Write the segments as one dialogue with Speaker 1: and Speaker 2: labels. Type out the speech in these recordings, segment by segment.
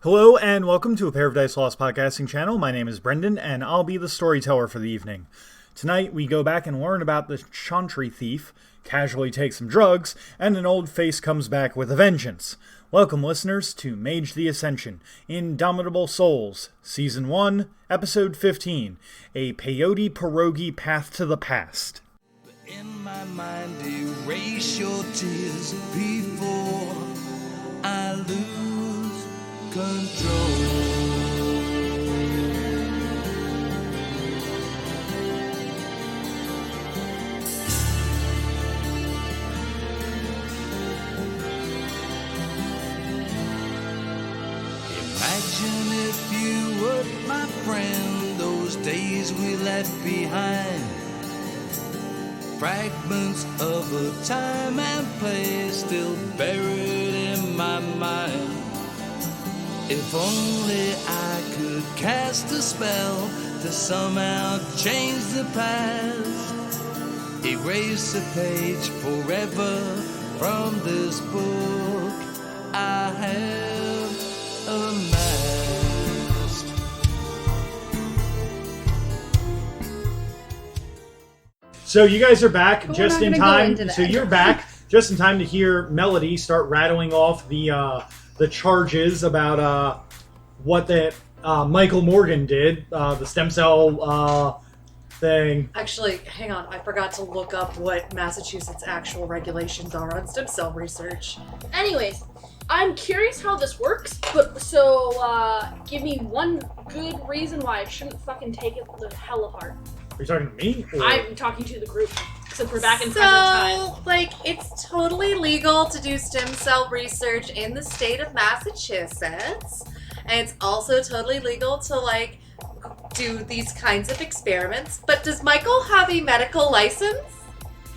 Speaker 1: Hello and welcome to a Pair of Dice Lost podcasting channel. My name is Brendan and I'll be the storyteller for the evening. Tonight we go back and learn about the Chantry thief, casually take some drugs, and an old face comes back with a vengeance. Welcome listeners to Mage the Ascension, Indomitable Souls, Season 1, Episode 15, A Peyote Perrogi Path to the Past.
Speaker 2: In my mind, erase your tears before I lose control. Imagine if you were my friend, those days we left behind. Fragments of a time and place still buried in my mind. If only I could cast a spell to somehow change the past. Erase a page forever from this book I have amassed.
Speaker 1: So you guys are back just in time.
Speaker 3: Go
Speaker 1: So you're back just in time to hear Melody start rattling off the charges about what that Michael Morgan did, the stem cell thing.
Speaker 3: Actually, hang on. I forgot to look up what Massachusetts' actual regulations are on stem cell research.
Speaker 4: Anyways, I'm curious how this works, but give me one good reason why I shouldn't fucking take it the hell apart.
Speaker 1: Are you talking to me? Or?
Speaker 4: I'm talking to the group, since we're back in present time.
Speaker 3: It's totally legal to do stem cell research in the state of Massachusetts. And it's also totally legal to, do these kinds of experiments. But does Michael have a medical license?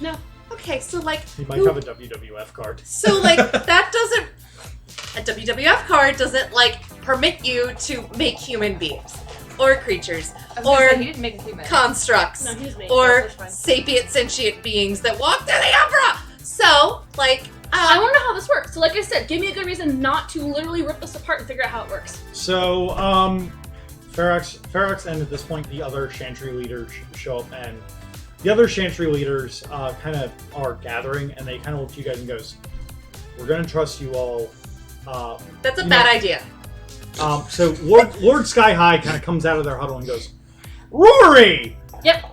Speaker 4: No.
Speaker 3: Okay, so,
Speaker 1: He might have a WWF card.
Speaker 3: So, that doesn't... A WWF card doesn't, permit you to make human beings. Or creatures. Or
Speaker 5: he didn't make a human.
Speaker 3: constructs.
Speaker 4: No, he was made.
Speaker 3: Or
Speaker 4: That's fine.
Speaker 3: sapient sentient beings that walk to the opera! So,
Speaker 4: I want to know how this works. So like I said, give me a good reason not to literally rip this apart and figure out how it works.
Speaker 1: So, Ferox, and at this point the other Chantry leaders show up, and the other Chantry leaders kind of are gathering, and they kind of look at you guys and goes, "We're going to trust you all."
Speaker 3: that's a bad idea.
Speaker 1: So Lord Sky High kind of comes out of their huddle and goes, "Rory!
Speaker 4: Yep.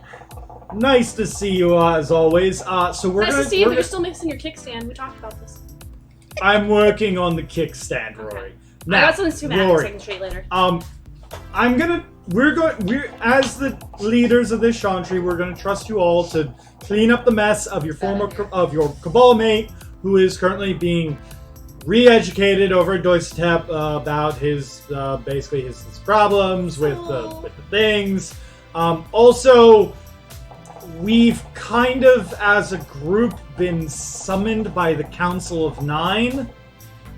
Speaker 1: Nice to see you as always. So we're
Speaker 4: Nice
Speaker 1: gonna,
Speaker 4: to see you,
Speaker 1: we're
Speaker 4: but you're
Speaker 1: gonna-
Speaker 4: still missing your kickstand. We talked about this.
Speaker 1: I'm working on the kickstand, Rory.
Speaker 4: Okay.
Speaker 1: Now,
Speaker 4: I got something schematic
Speaker 1: Rory,
Speaker 4: so I can show you later.
Speaker 1: we're as the leaders of this Chantry, we're gonna trust you all to clean up the mess of your your Cabal mate, who is currently being re-educated over at Deutschtep about his basically his problems with the things. Also, we've kind of, as a group, been summoned by the Council of Nine,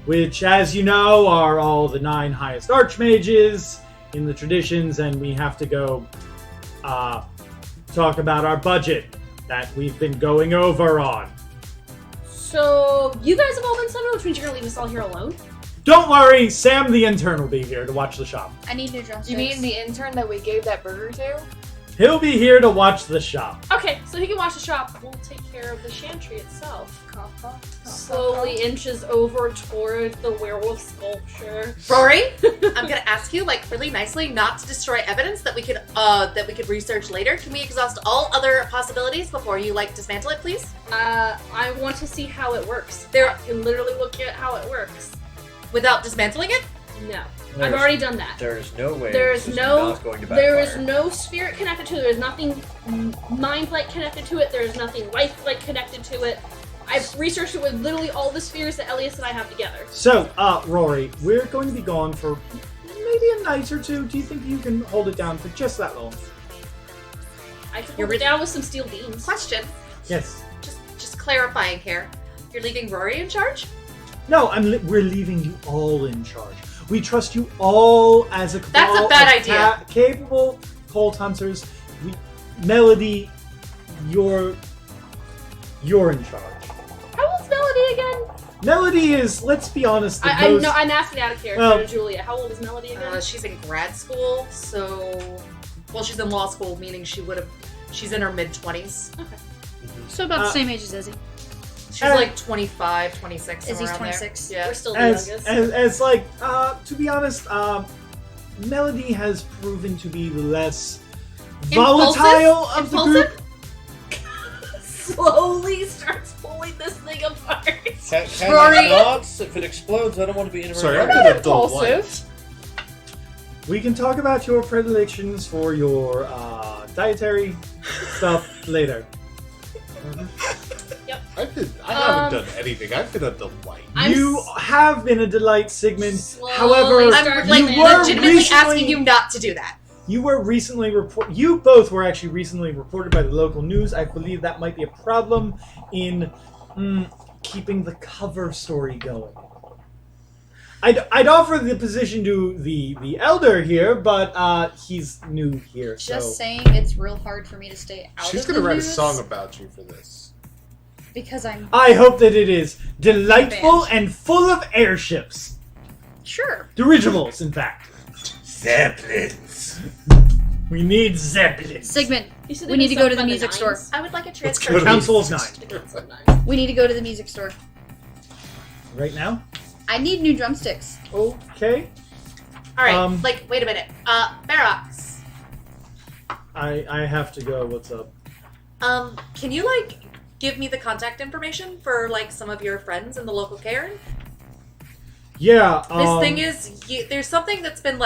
Speaker 1: which, as you know, are all the 9 highest archmages in the traditions, and we have to go talk about our budget that we've been going over on.
Speaker 4: So you guys have all been summoned, which means you're gonna leave us all here alone?
Speaker 1: Don't worry, Sam the intern will be here to watch the shop.
Speaker 5: I need new drumsticks. You mean the intern that we gave that burger to?
Speaker 1: He'll be here to watch the shop.
Speaker 4: Okay, so he can watch the shop. We'll take care of the Chantry itself.
Speaker 5: Cough, cough, cough,
Speaker 4: Slowly
Speaker 5: cough.
Speaker 4: inches over toward the werewolf sculpture.
Speaker 3: Rory, I'm gonna ask you, really nicely, not to destroy evidence that we could research later. Can we exhaust all other possibilities before you, dismantle it, please?
Speaker 4: I want to see how it works. I can literally look at how it works.
Speaker 3: Without dismantling it?
Speaker 4: No. I've already done that.
Speaker 6: There is no way
Speaker 4: There
Speaker 6: this
Speaker 4: is
Speaker 6: not going to
Speaker 4: There is
Speaker 6: backfire.
Speaker 4: no spirit connected to it. There's nothing mind-like connected to it. There's nothing life-like connected to it. I've researched it with literally all the spheres that Elias and I have together.
Speaker 1: So, Rory, we're going to be gone for maybe a night or two. Do you think you can hold it down for just that long?
Speaker 4: I could
Speaker 3: You're
Speaker 4: hold it down with some steel beams.
Speaker 3: Question.
Speaker 1: Yes.
Speaker 3: Just clarifying here. You're leaving Rory in charge?
Speaker 1: No, we're leaving you all in charge. We trust you all as a cabal
Speaker 3: That's a bad
Speaker 1: of
Speaker 3: idea.
Speaker 1: Capable cult hunters. Melody, you're in charge.
Speaker 4: How old's Melody again?
Speaker 1: Melody is, let's be honest, the
Speaker 4: I
Speaker 1: most...
Speaker 4: know, I'm asking out of character
Speaker 1: Well-
Speaker 4: to Julia. How old is Melody again?
Speaker 3: She's in grad school, so... Well, she's in law school, meaning she's in her mid-20s.
Speaker 6: So about the same age as Izzy.
Speaker 3: She's like 25, 26,
Speaker 6: Izzy's
Speaker 3: somewhere around
Speaker 6: 26.
Speaker 3: there. Yeah.
Speaker 4: We're still the
Speaker 1: As
Speaker 4: youngest.
Speaker 1: to be honest, Melody has proven to be the less
Speaker 3: Impulsive?
Speaker 1: volatile of the
Speaker 3: Impulsive?
Speaker 1: group.
Speaker 4: Slowly starts pulling this thing apart.
Speaker 7: Can
Speaker 3: Rory.
Speaker 7: it not? If it explodes, I don't want to be in a
Speaker 8: Sorry, I'm
Speaker 7: room.
Speaker 8: gonna delight.
Speaker 1: We can talk about your predilections for your dietary stuff later.
Speaker 8: I haven't done anything. I've been a delight.
Speaker 1: You have been a delight, Sigmund.
Speaker 4: Slowly
Speaker 1: However,
Speaker 4: start
Speaker 3: I'm like
Speaker 1: you were
Speaker 3: legitimately
Speaker 1: recently-
Speaker 3: asking you not to do that.
Speaker 1: You were recently You both were actually recently reported by the local news. I believe that might be a problem in keeping the cover story going. I'd offer the position to the elder here, but he's new here.
Speaker 6: Just
Speaker 1: so
Speaker 6: saying, it's real hard for me to stay out
Speaker 8: She's
Speaker 6: of
Speaker 8: gonna
Speaker 6: the
Speaker 8: write
Speaker 6: news
Speaker 8: a song about you for this.
Speaker 6: because I'm
Speaker 1: I hope that it is delightful
Speaker 6: Banned.
Speaker 1: and full of airships,
Speaker 6: sure.
Speaker 1: dirigibles, in fact.
Speaker 8: Zeppelins.
Speaker 1: We need zeppelins.
Speaker 6: Sigmund,
Speaker 4: You said
Speaker 6: we
Speaker 4: they
Speaker 6: need to
Speaker 4: been
Speaker 6: go to
Speaker 4: stuck
Speaker 6: the
Speaker 4: by
Speaker 6: music store.
Speaker 4: nines?
Speaker 3: I would like a
Speaker 8: go
Speaker 3: transfer.
Speaker 8: to the
Speaker 1: Council of
Speaker 8: music
Speaker 1: Nine.
Speaker 6: We need to go to the music store.
Speaker 1: Right now.
Speaker 6: I need new drumsticks.
Speaker 1: Okay.
Speaker 3: All right, wait a minute. Barox,
Speaker 1: I have to go. What's up?
Speaker 3: can you give me the contact information for some of your friends in the local cairn?
Speaker 1: Yeah.
Speaker 3: This thing is, there's something that's been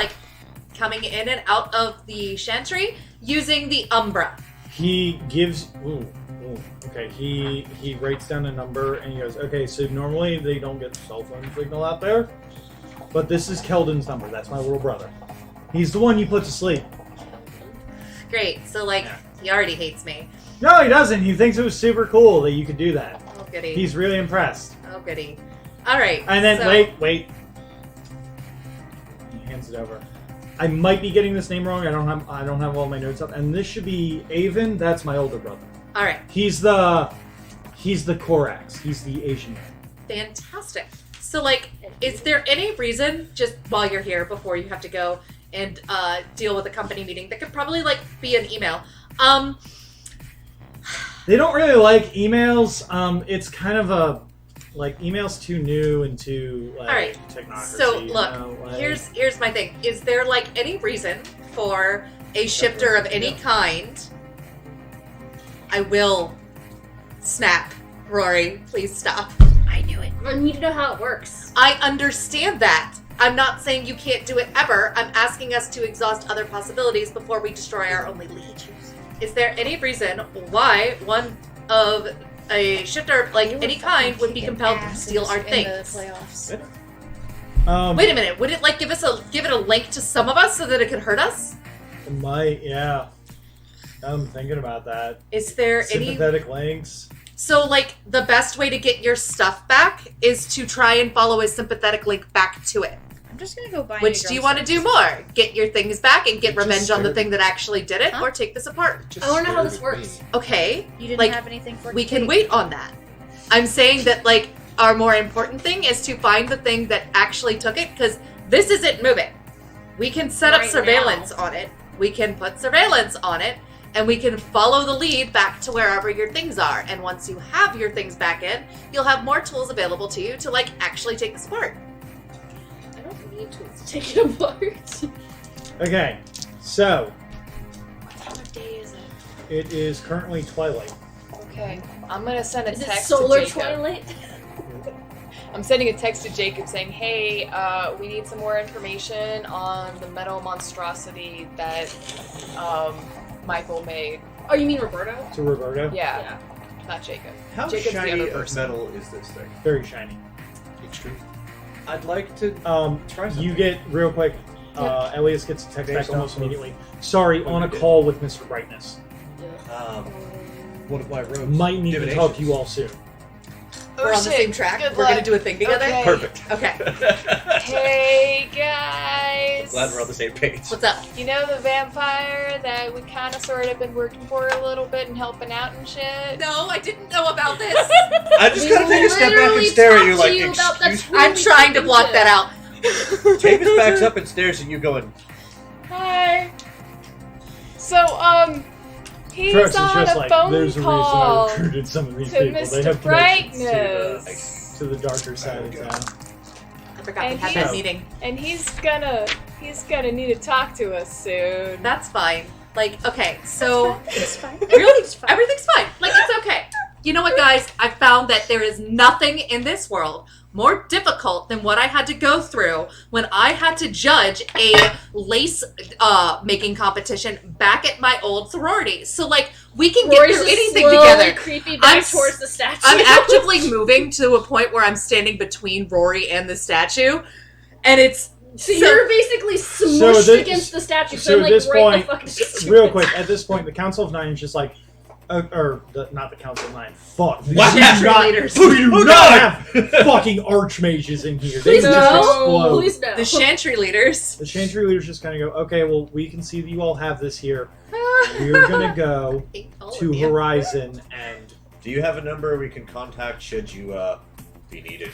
Speaker 3: coming in and out of the chantry using the Umbra.
Speaker 1: He gives. Okay. He writes down a number and he goes, okay, so normally they don't get cell phone signal out there, but this is Keldon's number. That's my little brother. He's the one you put to sleep.
Speaker 3: Great. So he already hates me.
Speaker 1: No, he doesn't. He thinks it was super cool that you could do that.
Speaker 3: Oh goody.
Speaker 1: He's really impressed.
Speaker 3: Oh goody. All right.
Speaker 1: And then
Speaker 3: so-
Speaker 1: wait. He hands it over. I might be getting this name wrong. I don't have all my notes up. And this should be Avon. That's my older brother.
Speaker 3: All right.
Speaker 1: He's the Korax. He's the Asian man.
Speaker 3: Fantastic. So, is there any reason, just while you're here, before you have to go and deal with a company meeting, that could probably, be an email?
Speaker 1: They don't really like emails. It's kind of a, email's too new and too,
Speaker 3: All right.
Speaker 1: technocracy.
Speaker 3: So,
Speaker 1: you
Speaker 3: look,
Speaker 1: know,
Speaker 3: here's my thing. Is there, any reason for a shifter of any kind? I will snap. Rory, please stop.
Speaker 6: I knew it.
Speaker 4: I need to know how it works.
Speaker 3: I understand that. I'm not saying you can't do it ever. I'm asking us to exhaust other possibilities before we destroy our only lead. Is there any reason why one of a shifter any kind would be compelled to steal our things? Wait a minute. Would it give it a link to some of us so that it could hurt us?
Speaker 1: It might, yeah. I'm thinking about that.
Speaker 3: Is there any?
Speaker 1: Sympathetic links.
Speaker 3: So, the best way to get your stuff back is to try and follow a sympathetic link back to it.
Speaker 6: I'm just gonna go buy.
Speaker 3: Which do you want to do more? Get your things back and get
Speaker 8: It just
Speaker 3: revenge on the
Speaker 8: scared
Speaker 3: thing that actually did it,
Speaker 6: Huh?
Speaker 3: or take this apart?
Speaker 4: I wanna know how this works.
Speaker 3: Okay,
Speaker 6: You didn't
Speaker 3: Like,
Speaker 6: have anything for
Speaker 3: we can
Speaker 6: Kate.
Speaker 3: wait on that. I'm saying that, our more important thing is to find the thing that actually took it, because this isn't moving. We can set up
Speaker 4: Right
Speaker 3: surveillance
Speaker 4: now.
Speaker 3: on it. We can put surveillance on it, and we can follow the lead back to wherever your things are. And once you have your things back in, you'll have more tools available to you to, actually take this apart.
Speaker 4: I don't need tools to take it apart.
Speaker 1: Okay, so
Speaker 5: What time of day is it?
Speaker 1: it is currently twilight.
Speaker 5: Okay, I'm gonna send a
Speaker 4: Is it
Speaker 5: text
Speaker 4: solar
Speaker 5: to Jacob.
Speaker 4: twilight?
Speaker 5: I'm sending a text to Jacob saying, "Hey, we need some more information on the metal monstrosity that Michael made."
Speaker 4: Oh, you mean Roberto?
Speaker 1: To Roberto.
Speaker 5: Yeah, not Jacob.
Speaker 8: How
Speaker 5: Jacob's the
Speaker 8: shiny
Speaker 5: other
Speaker 8: of
Speaker 5: person.
Speaker 8: metal is this thing?
Speaker 1: Very shiny.
Speaker 8: Extreme.
Speaker 7: I'd like to try something.
Speaker 1: You get real quick. Elias gets a text back
Speaker 7: Based
Speaker 1: almost
Speaker 7: off of
Speaker 1: immediately. Sorry,
Speaker 7: what
Speaker 1: on
Speaker 7: we
Speaker 1: a
Speaker 7: did.
Speaker 1: call with Mr. Brightness.
Speaker 7: One of my robes.
Speaker 1: Might need to talk to you all soon.
Speaker 3: We're on the same track. We're going to do a thing together.
Speaker 5: Okay.
Speaker 8: Perfect.
Speaker 3: Okay.
Speaker 5: Hey guys.
Speaker 7: glad we're on the same page.
Speaker 3: What's up?
Speaker 5: You know the vampire that we kind of sort of been working for a little bit and helping out and shit?
Speaker 3: No, I didn't know about this.
Speaker 7: I just gotta take a step back and stare at you like, excuse me.
Speaker 3: I'm trying to block that out.
Speaker 7: Tavis backs up and stares at you going,
Speaker 5: Hi. So, he's
Speaker 1: Trux is
Speaker 5: on
Speaker 1: just
Speaker 5: a
Speaker 1: like,
Speaker 5: phone
Speaker 1: there's a reason I
Speaker 5: call
Speaker 1: recruited some of these
Speaker 5: to
Speaker 1: people. They
Speaker 5: Mr.
Speaker 1: have connections
Speaker 5: Brightness.
Speaker 1: to the darker side of town.
Speaker 3: I forgot we
Speaker 5: And
Speaker 3: had
Speaker 1: he's-
Speaker 3: that meeting.
Speaker 5: And he's gonna need to talk to us soon.
Speaker 3: That's fine. Like, okay, so
Speaker 6: It's fine.
Speaker 3: really, everything's fine. Like, it's okay. You know what, guys? I found that there is nothing in this world more difficult than what I had to go through when I had to judge a lace making competition back at my old sorority. So, like, we can get
Speaker 4: Rory's
Speaker 3: through
Speaker 4: just
Speaker 3: anything
Speaker 4: slowly
Speaker 3: together.
Speaker 4: creeping back
Speaker 3: I'm
Speaker 4: towards the statue.
Speaker 3: I'm actively moving to a point where I'm standing between Rory and the statue, and it's
Speaker 4: So you're basically smushed
Speaker 1: this-
Speaker 4: against the statue.
Speaker 1: So
Speaker 4: I'm
Speaker 1: at this
Speaker 4: right
Speaker 1: point,
Speaker 4: the fucking statue.
Speaker 1: real quick, at this point, the Council of Nine is just like, not the Council of Nine. Fuck. We
Speaker 7: What?
Speaker 1: do not,
Speaker 3: Leaders.
Speaker 1: we do
Speaker 7: Oh,
Speaker 1: not
Speaker 7: God.
Speaker 1: have fucking archmages in here. They
Speaker 4: Please
Speaker 1: would just explode.
Speaker 4: no. Please no.
Speaker 3: the Chantry leaders.
Speaker 1: The Chantry leaders just kind of go, okay, well, we can see that you all have this here. We're gonna go to Horizon and
Speaker 7: do you have a number we can contact should you be needed?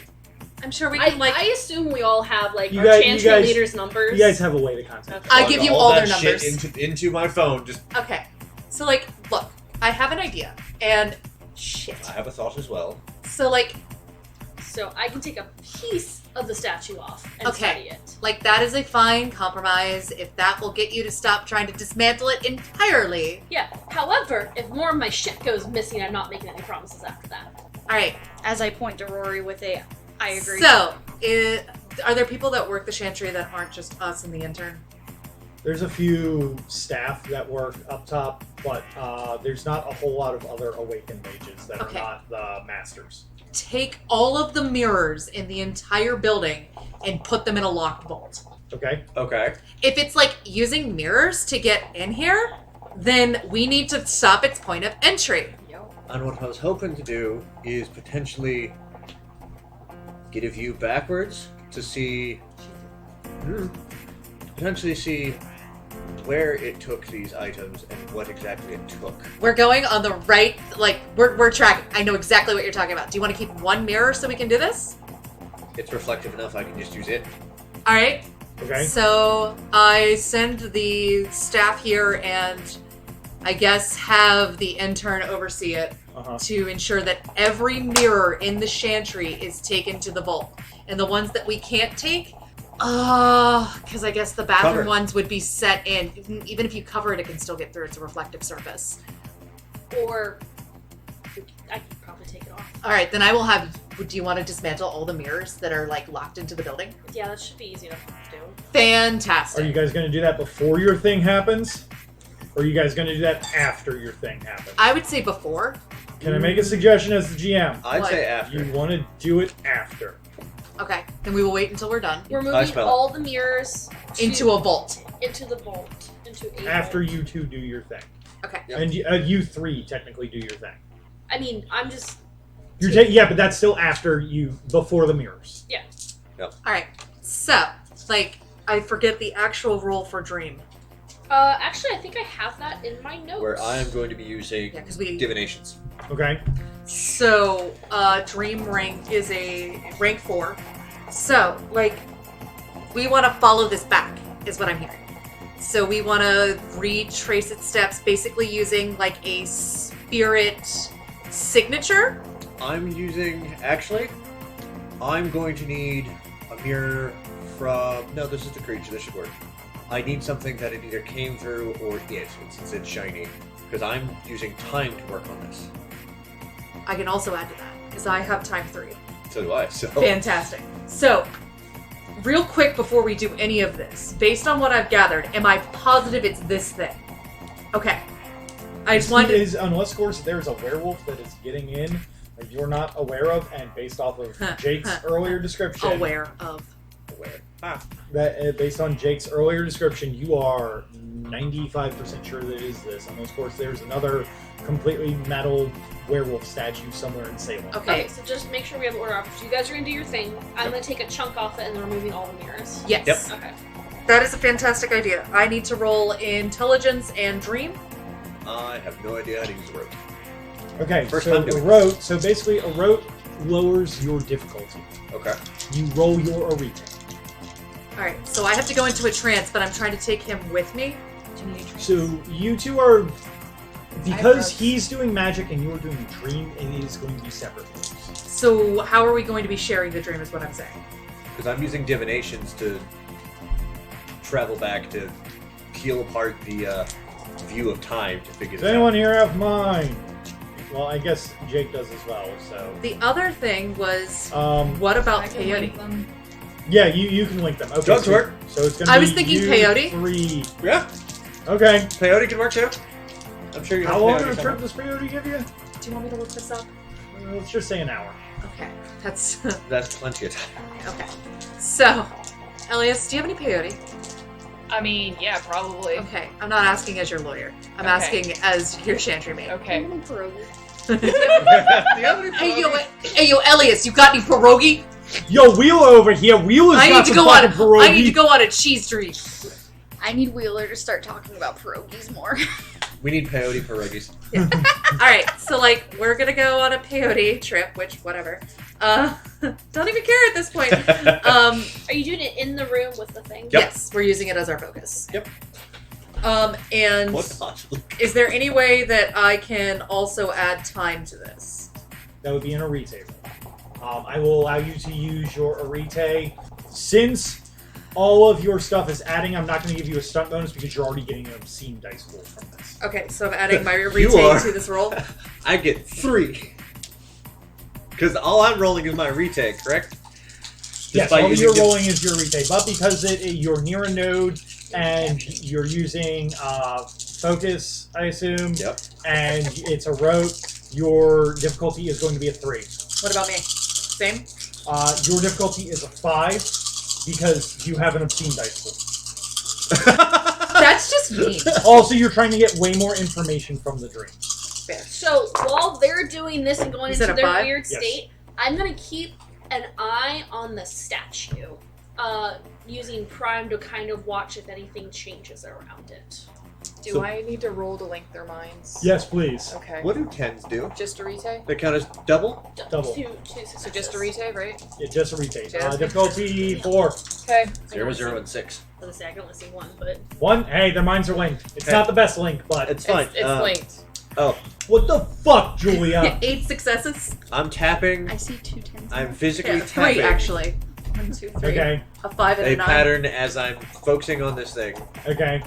Speaker 3: I'm sure we
Speaker 4: I
Speaker 3: can, like,
Speaker 4: assume we all have like
Speaker 1: You
Speaker 4: our
Speaker 1: guys-
Speaker 4: Chantry
Speaker 1: you guys-
Speaker 4: leaders' numbers.
Speaker 1: you guys have a way to contact them.
Speaker 3: I
Speaker 7: Plug
Speaker 3: give you all their
Speaker 7: that
Speaker 3: numbers.
Speaker 7: shit into my phone. Just
Speaker 3: Okay. So, like, look, I have an idea, and shit.
Speaker 7: I have a thought as well.
Speaker 3: So, like,
Speaker 4: So I can take a piece of the statue off and
Speaker 3: Okay.
Speaker 4: study it.
Speaker 3: that is a fine compromise if that will get you to stop trying to dismantle it entirely.
Speaker 4: Yeah. However, if more of my shit goes missing, I'm not making any promises after that.
Speaker 3: All right.
Speaker 6: As I point to Rory with a, I agree.
Speaker 3: So, are there people that work the Chantry that aren't just us and the intern?
Speaker 1: There's a few staff that work up top, but there's not a whole lot of other awakened mages that
Speaker 3: Okay.
Speaker 1: are not the masters.
Speaker 3: Take all of the mirrors in the entire building and put them in a locked vault.
Speaker 1: Okay?
Speaker 7: Okay.
Speaker 3: If it's like using mirrors to get in here, then we need to stop its point of entry.
Speaker 7: And what I was hoping to do is potentially get a view backwards to see, potentially see where it took these items and what exactly it took.
Speaker 3: We're going on the right, like, we're tracking. I know exactly what you're talking about. Do you want to keep one mirror so we can do this?
Speaker 7: It's reflective enough I can just use it.
Speaker 3: All right.
Speaker 1: Okay?
Speaker 3: So I send the staff here and I guess have the intern oversee it
Speaker 1: Uh-huh.
Speaker 3: to ensure that every mirror in the Chantry is taken to the vault. And the ones that we can't take, because I guess the bathroom
Speaker 7: Cover.
Speaker 3: ones would be set in. Even if you cover it, it can still get through. It's a reflective surface.
Speaker 4: Or I could probably take it off.
Speaker 3: All right, then I will have. Do you want to dismantle all the mirrors that are like locked into the building?
Speaker 4: Yeah, that should be easy enough to do.
Speaker 3: Fantastic.
Speaker 1: Are you guys going to do that before your thing happens? Or are you guys going to do that after your thing happens?
Speaker 3: I would say before.
Speaker 1: Can I make a suggestion as the GM?
Speaker 7: I'd
Speaker 3: What?
Speaker 7: say after.
Speaker 1: You want to do it after.
Speaker 3: Okay, then we will wait until we're done.
Speaker 4: We're
Speaker 7: I
Speaker 4: moving
Speaker 7: smell it.
Speaker 4: all the mirrors
Speaker 3: Into a vault.
Speaker 4: into the vault. Into a
Speaker 1: After
Speaker 4: vault.
Speaker 1: you two do your thing.
Speaker 3: Okay.
Speaker 7: Yep.
Speaker 1: And you three technically do your thing.
Speaker 4: I mean, I'm just.
Speaker 1: Yeah, but that's still after you, before the mirrors.
Speaker 3: All right. So, like, I forget the actual rule for dream.
Speaker 4: Actually, I think I have that in my notes.
Speaker 7: Where I am going to be using
Speaker 3: Yeah, because we.
Speaker 7: divinations.
Speaker 1: Okay?
Speaker 3: So, dream rank is a rank 4. So, like, we want to follow this back, is what I'm hearing. So we want to retrace its steps, basically using like a spirit signature.
Speaker 7: I'm going to need a mirror from... No, this is the creature. This should work. I need something that it either came through or it, since it's shiny. Because I'm using time to work on this.
Speaker 3: I can also add to that, because I have time 3.
Speaker 7: So do I, so...
Speaker 3: Fantastic. So, real quick before we do any of this, based on what I've gathered, am I positive it's this thing? Okay. I just wanted to...
Speaker 1: Unless, of course, there's a werewolf that is getting in that you're not aware of, and based off of Jake's earlier description...
Speaker 3: aware of.
Speaker 1: Based on Jake's earlier description, you are 95% sure that it is this. Unless, of course, there's another completely metal werewolf statue somewhere in Salem.
Speaker 3: Okay.
Speaker 4: So just make sure we have order options. You guys are gonna do your thing. I'm gonna take a chunk off it and then we're moving all the mirrors.
Speaker 3: Yes.
Speaker 7: Yep.
Speaker 4: Okay.
Speaker 3: That is a fantastic idea. I need to roll intelligence and dream.
Speaker 7: I have no idea how to use the rope.
Speaker 1: Okay,
Speaker 7: First
Speaker 1: so
Speaker 7: time doing
Speaker 1: a rote. So basically, a rote lowers your difficulty.
Speaker 7: Okay.
Speaker 1: You roll your arete.
Speaker 3: Alright, so I have to go into a trance, but I'm trying to take him with me.
Speaker 1: So you two are, because
Speaker 5: rotes.
Speaker 1: he's doing magic and you're doing dream, it is going to be separate.
Speaker 3: So how are we going to be sharing the dream is what I'm saying.
Speaker 7: Because I'm using divinations to travel back to peel apart the view of time to figure
Speaker 1: Does
Speaker 7: this
Speaker 1: anyone
Speaker 7: out.
Speaker 1: here have mine? Well, I guess Jake does as well. So
Speaker 3: The other thing was, what
Speaker 6: I
Speaker 3: about
Speaker 6: can link
Speaker 3: peyote?
Speaker 6: them.
Speaker 1: yeah, you can link them. Okay,
Speaker 7: Drugs
Speaker 1: so,
Speaker 7: work.
Speaker 1: So it's going to be
Speaker 3: I was thinking
Speaker 1: you
Speaker 3: peyote.
Speaker 1: 3.
Speaker 7: Yeah,
Speaker 1: Okay.
Speaker 7: peyote can work too. I'm sure you
Speaker 1: How
Speaker 7: have
Speaker 1: long
Speaker 7: peyote
Speaker 1: of a
Speaker 7: somewhere.
Speaker 1: trip does peyote give you?
Speaker 3: Do you want me to look this up?
Speaker 1: Let's just say an hour.
Speaker 3: Okay, that's
Speaker 7: That's plenty of time.
Speaker 3: okay. So, Elias, do you have any peyote?
Speaker 5: I mean, yeah, probably.
Speaker 3: Okay, I'm not asking as your lawyer. I'm
Speaker 5: Okay.
Speaker 3: asking as your chantry maid.
Speaker 5: Okay.
Speaker 7: Do you have any
Speaker 3: Hey yo, Elias, you got any pierogi?
Speaker 1: Yo, Wheeler over here. Wheeler's
Speaker 3: I
Speaker 1: got
Speaker 3: need to
Speaker 1: some
Speaker 3: go on.
Speaker 1: fucking pierogi.
Speaker 3: I need to go on a cheese streak.
Speaker 6: I need Wheeler to start talking about pierogies more.
Speaker 7: We need peyote pierogies.
Speaker 3: All right, so like we're gonna go on a peyote trip, which whatever. Don't even care at this point.
Speaker 4: Are you doing it in the room with the thing?
Speaker 7: Yep.
Speaker 3: Yes, we're using it as our focus.
Speaker 7: Yep.
Speaker 3: And
Speaker 7: What possibly?
Speaker 3: is there any way that I can also add time to this?
Speaker 1: That would be an arete. I will allow you to use your arete. Since all of your stuff is adding, I'm not going to give you a stunt bonus because you're already getting an obscene dice pool from this.
Speaker 3: Okay, so I'm adding my
Speaker 7: You
Speaker 3: retake
Speaker 7: are.
Speaker 3: to this roll.
Speaker 7: I get 3. Because all I'm rolling is my retake, correct? Just
Speaker 1: Yes,
Speaker 7: by
Speaker 1: all
Speaker 7: using
Speaker 1: you're
Speaker 7: div-
Speaker 1: rolling is your arete, but because you're near a node and you're using focus, I assume,
Speaker 7: Yep.
Speaker 1: and it's a rote, your difficulty is going to be a 3.
Speaker 3: What about me? Same?
Speaker 1: Your difficulty is a 5 because you have an obscene dice pool.
Speaker 3: That's just mean.
Speaker 1: Also, you're trying to get way more information from the dream.
Speaker 3: Fair.
Speaker 4: So while they're doing this and going
Speaker 3: You said
Speaker 4: into
Speaker 3: a
Speaker 4: their
Speaker 3: 5?
Speaker 4: weird
Speaker 1: Yes.
Speaker 4: state, I'm gonna keep an eye on the statue, using Prime to kind of watch if anything changes around it.
Speaker 5: Do
Speaker 7: So-
Speaker 5: I need to roll to link their minds?
Speaker 1: Yes, please.
Speaker 5: Okay.
Speaker 7: What do 10s do?
Speaker 5: Just a rete?
Speaker 7: They count as double?
Speaker 1: Double.
Speaker 4: Two
Speaker 5: So just a rete, right?
Speaker 1: Yeah, just a retake.
Speaker 5: Just-
Speaker 1: Difficulty 4.
Speaker 5: Okay.
Speaker 7: 0, 0, and 6.
Speaker 4: I was gonna say I can only see one, but
Speaker 1: 1. Hey, their minds are linked. It's
Speaker 7: Okay.
Speaker 1: not the best link, but
Speaker 7: It's fine.
Speaker 5: It's linked.
Speaker 7: Oh,
Speaker 1: what the fuck, Julia?
Speaker 3: 8 successes.
Speaker 7: I'm tapping.
Speaker 6: I see 2 tens.
Speaker 7: I'm physically
Speaker 3: Yeah, 3
Speaker 7: tapping
Speaker 3: actually.
Speaker 6: 1, 2, 3.
Speaker 1: Okay,
Speaker 3: A 5 and a
Speaker 7: a
Speaker 3: 9.
Speaker 7: pattern as I'm focusing on this thing
Speaker 1: okay.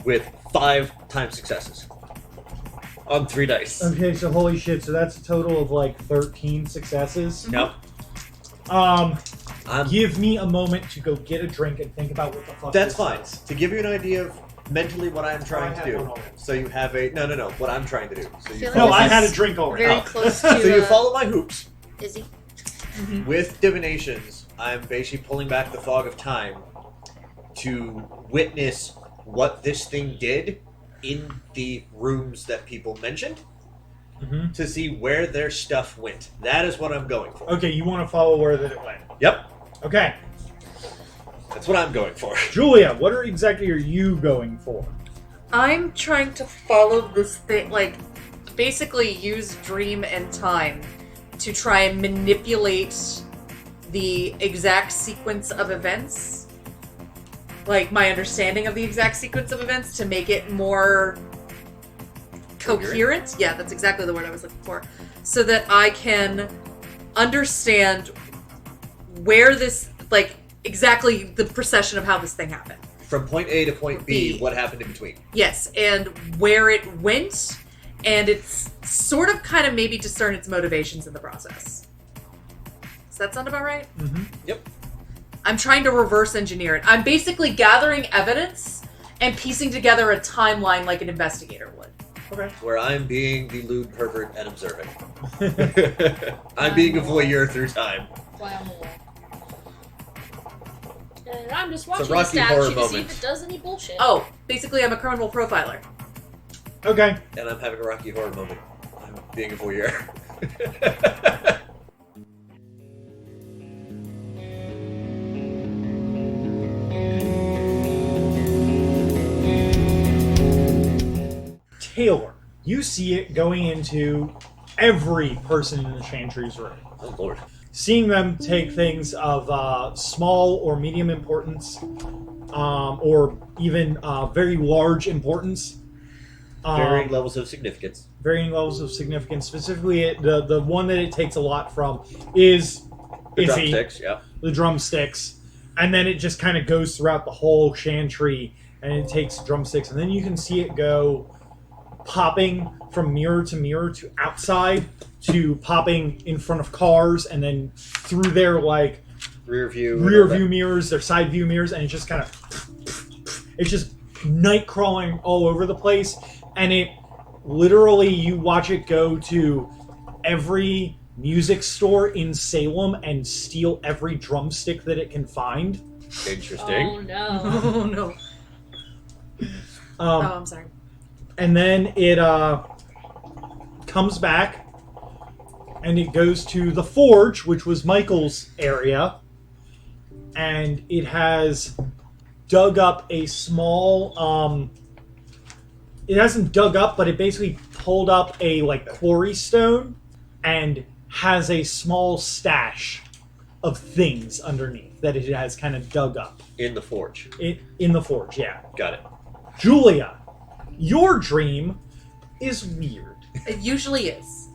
Speaker 7: with 5 times successes. On 3 dice.
Speaker 1: Okay, so holy shit, so that's a total of like 13 successes.
Speaker 7: Nope. I'm
Speaker 1: Give me a moment to go get a drink and think about what the fuck
Speaker 7: That's
Speaker 1: this
Speaker 7: fine.
Speaker 1: is.
Speaker 7: To give you an idea of mentally what I'm trying
Speaker 1: I
Speaker 7: to
Speaker 1: have
Speaker 7: do.
Speaker 1: one already.
Speaker 7: So you have a no. What I'm trying to do. So you
Speaker 6: feel
Speaker 1: No,
Speaker 6: like
Speaker 1: I
Speaker 6: this
Speaker 1: had a
Speaker 6: is
Speaker 1: drink already.
Speaker 6: Very
Speaker 7: Oh.
Speaker 6: close to.
Speaker 7: so you follow my hoops
Speaker 6: Izzy.
Speaker 7: with divinations. I'm basically pulling back the fog of time to witness what this thing did in the rooms that people mentioned
Speaker 1: Mhm.
Speaker 7: to see where their stuff went. That is what I'm going for.
Speaker 1: Okay, you want to follow where that it went.
Speaker 7: Yep,
Speaker 1: Okay,
Speaker 7: that's what I'm going for.
Speaker 1: Julia, what exactly are you going for?
Speaker 3: I'm trying to follow this thing, like, basically use dream and time to try and manipulate the exact sequence of events. Like, my understanding of the exact sequence of events to make it more coherent. Yeah, that's exactly the word I was looking for. So that I can understand where this, like, exactly the procession of how this thing happened.
Speaker 7: From point A to point B,
Speaker 3: B.
Speaker 7: what happened in between?
Speaker 3: Yes, and where it went, and it's sort of kind of maybe discern its motivations in the process. Does that sound about right?
Speaker 1: Mm-hmm.
Speaker 7: Yep.
Speaker 3: I'm trying to reverse engineer it. I'm basically gathering evidence and piecing together a timeline like an investigator would.
Speaker 1: Okay.
Speaker 7: Where I'm being the lewd pervert and observing. I'm being a voyeur through time.
Speaker 6: Fly on the wall.
Speaker 4: and I'm just
Speaker 7: a
Speaker 4: watching the
Speaker 7: Rocky Horror
Speaker 4: statue to see
Speaker 7: moment.
Speaker 4: if it does any bullshit.
Speaker 3: Oh, basically I'm a criminal profiler.
Speaker 1: Okay.
Speaker 7: And I'm having a Rocky Horror moment. I'm being a voyeur.
Speaker 1: Taylor, you see it going into every person in the Chantry's room.
Speaker 7: Oh, Lord.
Speaker 1: Seeing them take things of small or medium importance, or even very large importance.
Speaker 7: Varying levels of significance.
Speaker 1: Varying levels of significance. Specifically, the one that it takes a lot from is
Speaker 7: The
Speaker 1: Iffy,
Speaker 7: drumsticks, yeah.
Speaker 1: the drumsticks. And then it just kind of goes throughout the whole Chantry, and it takes drumsticks. And then you can see it go popping from mirror to outside, to popping in front of cars, and then through their like
Speaker 7: rear view
Speaker 1: mirrors, their side view mirrors, and it's just kind of, it's just night crawling all over the place. And it literally, you watch it go to every music store in Salem and steal every drumstick that it can find.
Speaker 7: Interesting.
Speaker 4: Oh no.
Speaker 3: Oh no. I'm sorry.
Speaker 1: And then it comes back and it goes to the forge, which was Michael's area, and it has dug up a small it hasn't dug up, but it basically pulled up a like quarry stone and has a small stash of things underneath that it has kind of dug up.
Speaker 7: In the forge.
Speaker 1: In the forge, yeah.
Speaker 7: Got it.
Speaker 1: Julia, your dream is weird.
Speaker 3: It usually is.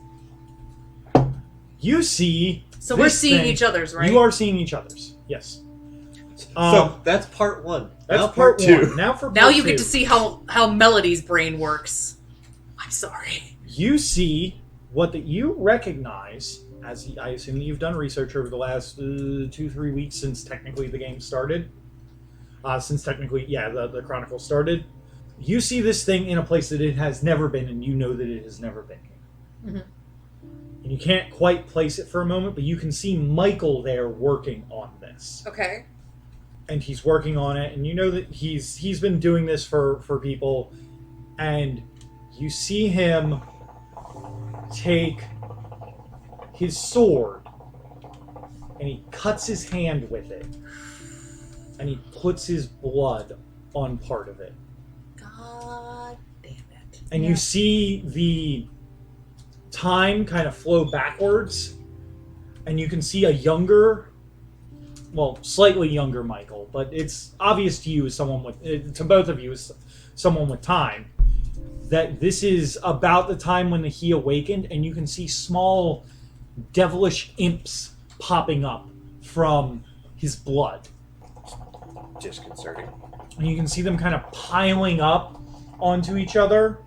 Speaker 1: You see...
Speaker 3: So we're
Speaker 1: this
Speaker 3: seeing
Speaker 1: thing-
Speaker 3: each other's, right?
Speaker 1: You are seeing each other's, yes.
Speaker 7: So that's part one.
Speaker 1: That's
Speaker 7: Now
Speaker 1: part
Speaker 7: two.
Speaker 1: one. Now for
Speaker 3: Now
Speaker 1: part
Speaker 3: you
Speaker 1: two.
Speaker 3: get to see how Melody's brain works. I'm sorry.
Speaker 1: You see what that you recognize, as I assume that you've done research over the last 2-3 weeks since technically the game started. Since technically, yeah, the Chronicle started. You see this thing in a place that it has never been, and you know that it has never been here.
Speaker 3: Mhm.
Speaker 1: And you can't quite place it for a moment, but you can see Michael there working on this.
Speaker 3: Okay.
Speaker 1: And he's working on it, and you know that he's been doing this for people, and you see him take his sword and he cuts his hand with it, and he puts his blood on part of it.
Speaker 3: God damn it.
Speaker 1: And you see the time kind of flow backwards, and you can see a younger, well, slightly younger Michael, but it's obvious to you as someone with, to both of you as someone with time, that this is about the time when he awakened, and you can see small devilish imps popping up from his blood.
Speaker 7: Disconcerting.
Speaker 1: And you can see them kind of piling up onto each other,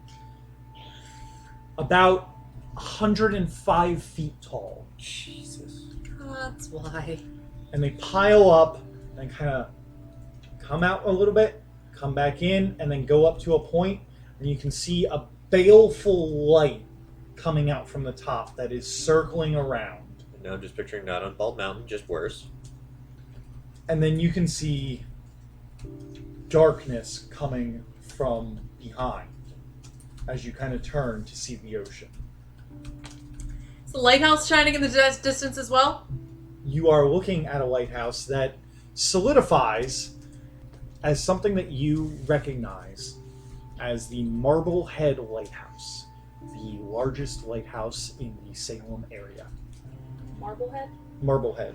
Speaker 1: about 105 feet tall.
Speaker 7: Jesus.
Speaker 3: That's why.
Speaker 1: And they pile up and kind of come out a little bit, come back in, and then go up to a point, and you can see a baleful light coming out from the top that is circling around.
Speaker 7: And now I'm just picturing not on Bald Mountain, just worse.
Speaker 1: And then you can see darkness coming from behind as you kind of turn to see the ocean.
Speaker 3: Is the lighthouse shining in the distance as well?
Speaker 1: You are looking at a lighthouse that solidifies as something that you recognize as the Marblehead Lighthouse, the largest lighthouse in the Salem area.
Speaker 4: Marblehead?
Speaker 1: Marblehead.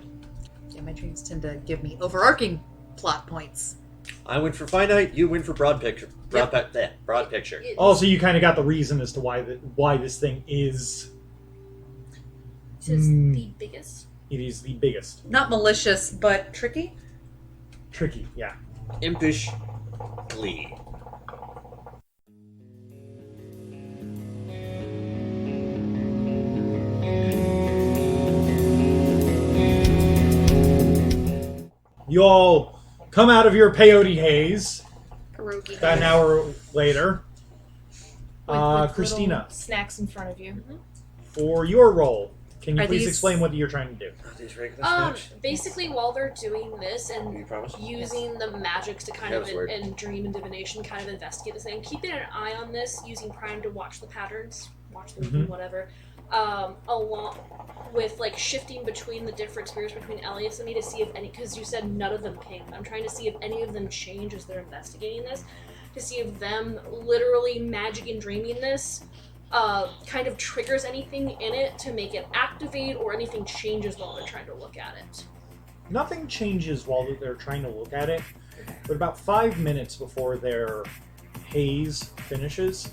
Speaker 3: Yeah, my dreams tend to give me overarching plot points.
Speaker 7: I win for finite, you win for broad picture. Broad picture.
Speaker 1: Also, you kind of got the reason as to why this thing is.
Speaker 4: This is the biggest.
Speaker 1: It is the biggest.
Speaker 3: Not malicious, but tricky.
Speaker 1: Tricky, yeah.
Speaker 7: Impish glee.
Speaker 1: You all come out of your peyote haze
Speaker 6: Perrogi.
Speaker 1: about an hour later.
Speaker 5: With
Speaker 1: Christina,
Speaker 5: little snacks in front of you.
Speaker 1: for your role, can you
Speaker 3: Are
Speaker 1: please
Speaker 3: these-
Speaker 1: explain what you're trying to do?
Speaker 7: These regular snacks.
Speaker 4: Basically, while they're doing this
Speaker 7: You
Speaker 4: and
Speaker 7: promise?
Speaker 4: using the magics to kind
Speaker 7: That
Speaker 4: of
Speaker 7: was weird.
Speaker 4: and dream and divination kind of investigate this thing, keeping an eye on this, using Prime to watch the patterns, watch them
Speaker 1: Mhm.
Speaker 4: whatever, along with like shifting between the different spheres between Elias and me to see if any, because you said none of them pinged. I'm trying to see if any of them change as they're investigating this, to see if them literally magic and dreaming this kind of triggers anything in it to make it activate, or anything changes while they're trying to look at it.
Speaker 1: Nothing changes while they're trying to look at it, but about 5 minutes before their haze finishes,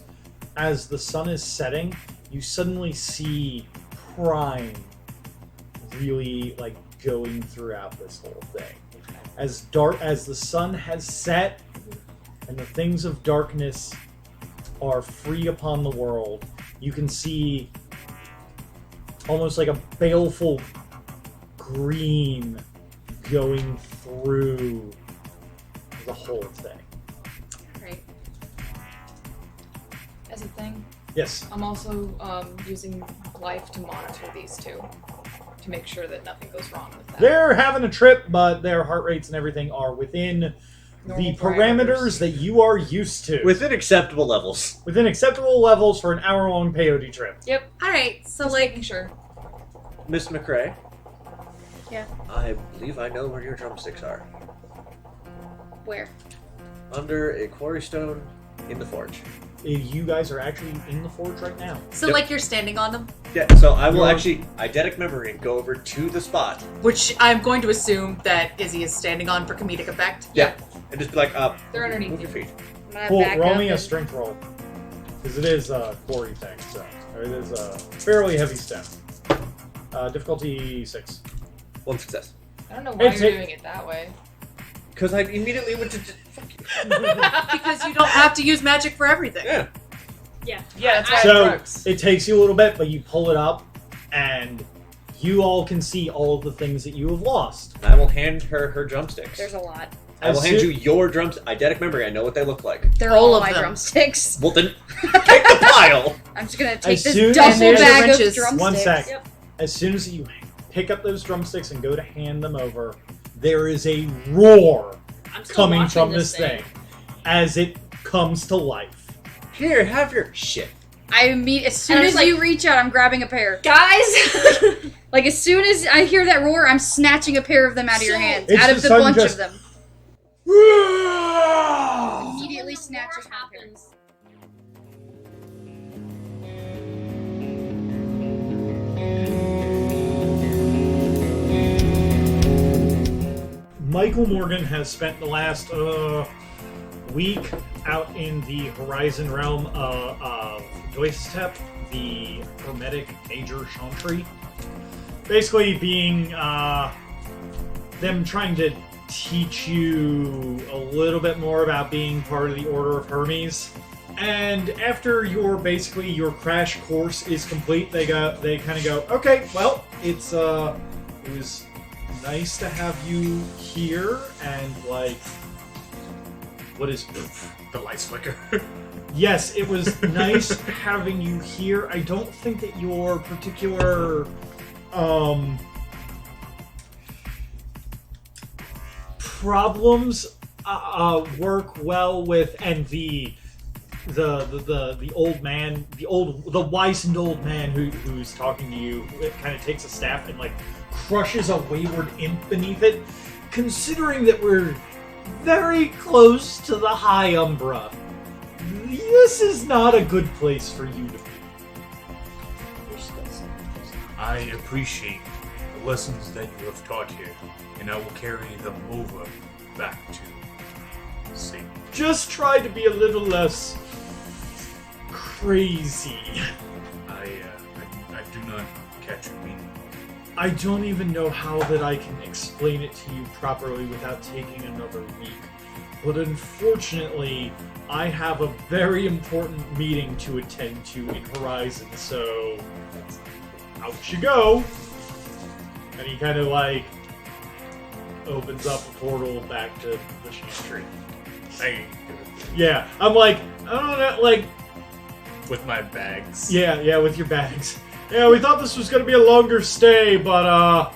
Speaker 1: as the sun is setting, you suddenly see Prime really like going throughout this whole thing. As dark as the sun has set and the things of darkness are free upon the world, you can see almost like a baleful green going through the whole thing.
Speaker 3: Right.
Speaker 5: As a thing,
Speaker 1: Yes.
Speaker 5: I'm also using Life to monitor these two to make sure that nothing goes wrong with them.
Speaker 1: They're having a trip, but their heart rates and everything are within
Speaker 5: Normal
Speaker 1: the parameters that you are used to.
Speaker 7: Within acceptable levels.
Speaker 1: Within acceptable levels for an hour-long peyote trip.
Speaker 5: Yep.
Speaker 3: Alright, so
Speaker 5: Just
Speaker 3: like,
Speaker 5: making sure.
Speaker 7: Miss McRae?
Speaker 6: Yeah.
Speaker 7: I believe I know where your drumsticks are.
Speaker 6: Where?
Speaker 7: Under a quarry stone in the forge.
Speaker 1: You guys are actually in the forge right now.
Speaker 3: so
Speaker 7: Yep.
Speaker 3: like you're standing on them,
Speaker 7: Yeah, so I will
Speaker 1: You're-
Speaker 7: actually eidetic memory and go over to the spot.
Speaker 3: which I'm going to assume that Izzy is standing on for comedic effect.
Speaker 7: Yeah. And just be like,
Speaker 5: They're underneath
Speaker 7: move
Speaker 5: you.
Speaker 7: your feet.
Speaker 6: I'm gonna
Speaker 1: Cool,
Speaker 6: back
Speaker 1: roll
Speaker 6: up
Speaker 1: me a
Speaker 6: and-
Speaker 1: strength roll. Because it is a quarry thing, so it is a fairly heavy stone. Difficulty 6.
Speaker 7: One success.
Speaker 5: I don't know why
Speaker 1: It's
Speaker 5: you're
Speaker 1: a-
Speaker 5: doing it that way.
Speaker 7: Because I immediately went to... Fuck you.
Speaker 3: Because you don't have to use magic for everything.
Speaker 7: Yeah.
Speaker 4: Yeah.
Speaker 5: Yeah, that's why
Speaker 1: So
Speaker 5: it works.
Speaker 1: it takes you a little bit, but you pull it up, and you all can see all of the things that you have lost.
Speaker 7: I will hand her her drumsticks.
Speaker 6: There's a lot.
Speaker 7: I will
Speaker 1: As
Speaker 7: hand
Speaker 1: soo-
Speaker 7: you your drums. Eidetic memory, I know what they look like.
Speaker 6: They're
Speaker 3: All
Speaker 6: all
Speaker 3: of
Speaker 6: my
Speaker 3: them.
Speaker 6: drumsticks.
Speaker 7: Well then, take the pile!
Speaker 6: I'm just gonna take
Speaker 1: As
Speaker 6: this
Speaker 1: soon as
Speaker 6: double
Speaker 1: there's
Speaker 6: bag of
Speaker 3: wrenches.
Speaker 6: drumsticks.
Speaker 1: 1 sec.
Speaker 4: Yep.
Speaker 1: As soon as you pick up those drumsticks and go to hand them over, there is a roar
Speaker 4: I'm still
Speaker 1: coming
Speaker 4: watching
Speaker 1: from this thing as it comes to life.
Speaker 7: Here, have your shit.
Speaker 6: As soon
Speaker 4: And I
Speaker 6: as
Speaker 4: was like-
Speaker 6: you reach out, I'm grabbing a pair.
Speaker 4: Guys!
Speaker 6: Like, as soon as I hear that roar, I'm snatching a pair of them out of your
Speaker 4: So-
Speaker 6: hands.
Speaker 1: It's
Speaker 6: Out of
Speaker 1: the
Speaker 6: the
Speaker 1: sun
Speaker 6: bunch
Speaker 1: just-
Speaker 6: of them. Immediately snatches my pair.
Speaker 4: happens.
Speaker 1: Michael Morgan has spent the last week out in the horizon realm of Doistep, the hermetic major chantry. Basically being them trying to teach you a little bit more about being part of the Order of Hermes. And after your crash course is complete, they kind of go, okay, well, it was nice to have you here, and like, what is
Speaker 8: The lights flicker.
Speaker 1: yes, it was nice having you here. I don't think that your particular problems work well with, and the old man, the wizened old man who's talking to you, it kind of takes a staff and like crushes a wayward imp beneath it. Considering that we're very close to the High Umbra, this is not a good place for you to be.
Speaker 8: I appreciate the lessons that you have taught here, and I will carry them over back to safety.
Speaker 1: Just try to be a little less crazy.
Speaker 8: I do not catch your meaning.
Speaker 1: I don't even know how that I can explain it to you properly without taking another week. But unfortunately, I have a very important meeting to attend to in Horizon, so out you go. And he kind of like opens up a portal back to the chantry.
Speaker 8: I
Speaker 1: Yeah, I'm like, I don't know, like,
Speaker 8: with my bags.
Speaker 1: yeah, with your bags. Yeah, we thought this was gonna be a longer stay, but